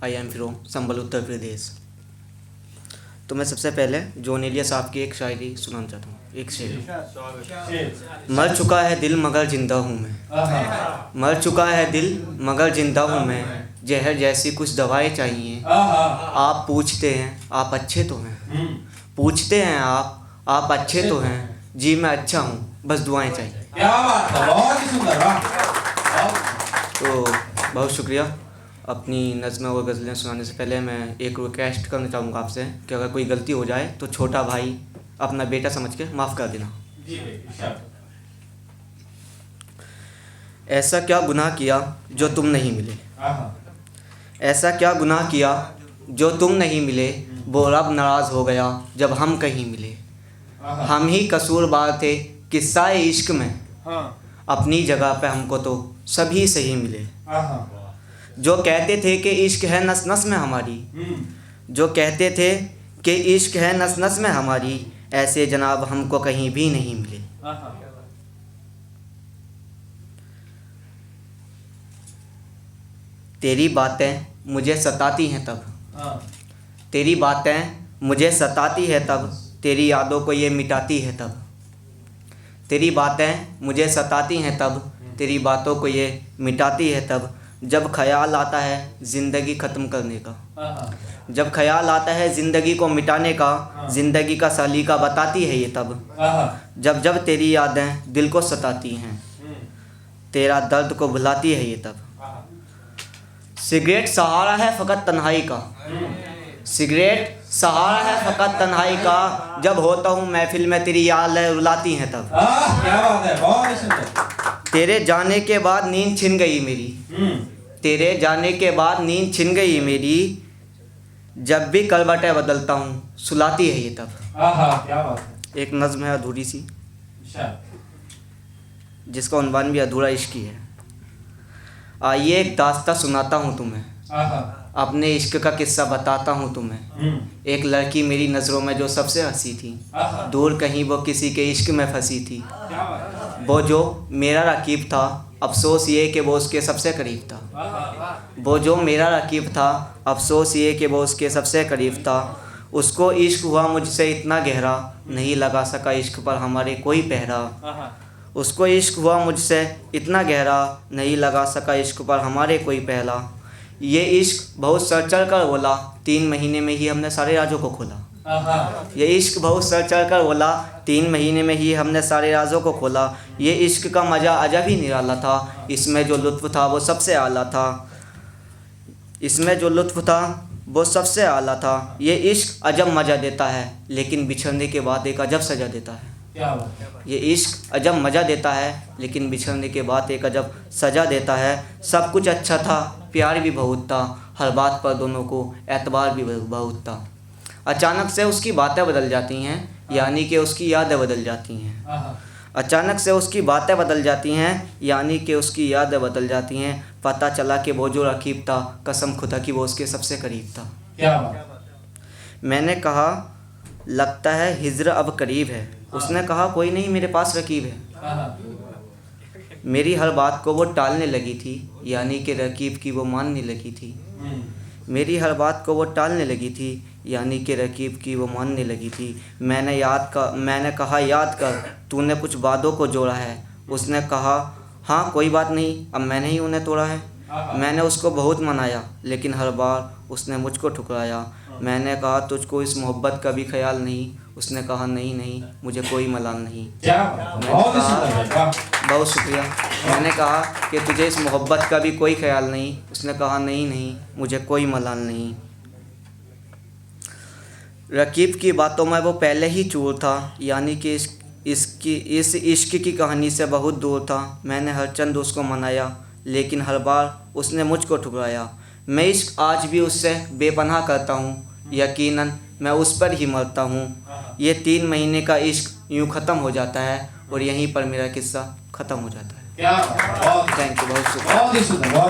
I am from संबल उत्तर प्रदेश। तो मैं सबसे पहले जॉन एलिया साहब की एक शायरी सुनाना चाहता हूँ। एक शेर। मर चुका है दिल मगर जिंदा हूँ मैं, मर चुका है दिल मगर जिंदा हूँ मैं, जहर जैसी कुछ दवाएं चाहिए। आप पूछते हैं आप अच्छे तो हैं, पूछते हैं आप अच्छे तो हैं, जी मैं अच्छा हूँ बस दुआएं चाहिए। क्या बात है, बहुत ही सुंदर। तो बहुत शुक्रिया। अपनी नज़्में और गज़लें सुनाने से पहले मैं एक रिक्वेस्ट करना चाहूँगा आपसे कि अगर कोई गलती हो जाए तो छोटा भाई अपना बेटा समझ के माफ़ कर देना। ऐसा क्या गुनाह किया जो तुम नहीं मिले, ऐसा क्या गुनाह किया जो तुम नहीं मिले, वो रब नाराज़ हो गया जब हम कहीं मिले। हम ही कसूरवार थे किस्सा इश्क में, अपनी जगह पे हमको तो सभी सही मिले। जो कहते थे कि इश्क है नस नस में हमारी, जो कहते थे कि इश्क है नस नस में हमारी, ऐसे जनाब हमको कहीं भी नहीं मिले। तेरी बातें मुझे सताती हैं तब, तेरी बातें मुझे सताती है तब, तेरी यादों को ये मिटाती है तब। तेरी बातें मुझे सताती हैं तब, तेरी बातों को ये मिटाती है तब, जब ख्याल आता है ज़िंदगी ख़त्म करने का, जब ख्याल आता है ज़िंदगी को मिटाने का, ज़िंदगी का सलीका बताती है ये तब, जब जब तेरी यादें दिल को सताती हैं, तेरा दर्द को भुलाती है ये तब। सिगरेट सहारा है फ़कत तन्हाई का, सिगरेट सहारा है फ़कत तन्हाई का, जब होता हूँ महफिल में तेरी यादें रुलाती हैं तब। क्या बात है, बहुत ही सुंदर। तेरे जाने के बाद नींद छिन गई मेरी, तेरे जाने के बाद नींद छिन गई मेरी, जब भी करवटें बदलता हूँ सुलाती है ये तब। क्या बात है। एक नज़्म है अधूरी सी, जिसका उन्वान भी अधूरा इश्क ही है। आइए एक दास्तां सुनाता हूँ तुम्हें, अपने इश्क का किस्सा बताता हूँ तुम्हें। एक लड़की मेरी नज़रों में जो सबसे हंसी थी, दूर कहीं वो किसी के इश्क में फंसी थी। वो जो मेरा रकीब था, अफसोस ये कि वो उसके सबसे करीब था। वो जो मेरा रकीब था, अफसोस ये कि वो उसके सबसे करीब था। उसको इश्क हुआ मुझसे इतना गहरा, नहीं लगा सका इश्क पर हमारे कोई पहरा। उसको इश्क हुआ मुझसे इतना गहरा, नहीं लगा सका इश्क पर हमारे कोई पहला। ये इश्क बहुत सर चढ़ कर बोला, 3 महीने में ही हमने सारे राजों को खोला। ये इश्क बहुत सर चढ़ कर बोला, 3 महीने में ही हमने सारे राजों को खोला। ये इश्क का मज़ा अजब ही निराला था, इसमें जो लुत्फ़ था वो सबसे आला था, इसमें जो लुत्फ़ था वो सबसे आला था। ये इश्क अजब मज़ा देता है, लेकिन बिछड़ने के बाद एक अजब सज़ा देता है। ये इश्क अजब मज़ा देता है, लेकिन बिछड़ने के बाद एक अजब सज़ा देता है। सब कुछ अच्छा था, प्यार भी बहुत था, हर बात पर दोनों को एतबार भी बहुत था। अचानक से उसकी बातें बदल जाती हैं, यानी कि उसकी यादें बदल जाती हैं। अचानक से उसकी बातें बदल जाती हैं, यानी कि उसकी यादें बदल जाती हैं। पता चला कि वो जो रकीब था, कसम खुदा की वो उसके सबसे करीब था। क्या बात। मैंने कहा लगता है हिज्र अब करीब है, उसने कहा कोई नहीं मेरे पास रकीब है। मेरी हर बात को वो टालने लगी थी, यानी कि रकीब की वो मानने लगी थी। मेरी हर बात को वो टालने लगी थी, यानी कि रकीब की वो मानने लगी थी। मैंने कहा याद कर तूने कुछ वादों को जोड़ा है। उसने कहा हाँ कोई बात नहीं, अब मैंने ही उन्हें तोड़ा है। मैंने उसको बहुत मनाया, लेकिन हर बार उसने मुझको ठुकराया। मैंने कहा तुझको इस मोहब्बत का भी ख्याल नहीं, उसने कहा नहीं नहीं मुझे कोई मलाल नहीं। बहुत शुक्रिया। मैंने कहा कि तुझे इस मोहब्बत का भी कोई ख्याल नहीं, उसने कहा नहीं नहीं मुझे कोई मलाल नहीं। रकीब की बातों में वो पहले ही चूर था, यानी कि इस इश्क की कहानी से बहुत दूर था। मैंने हर चंद उसको मनाया, लेकिन हर बार उसने मुझको ठुकराया। मैं इश्क आज भी उससे बेपनाह करता हूँ, यकीनन मैं उस पर ही मरता हूँ। ये 3 महीने का इश्क यूँ ख़त्म हो जाता है और यहीं पर मेरा किस्सा ख़त्म हो जाता है। क्या थैंक यू, बहुत शुक्रिया।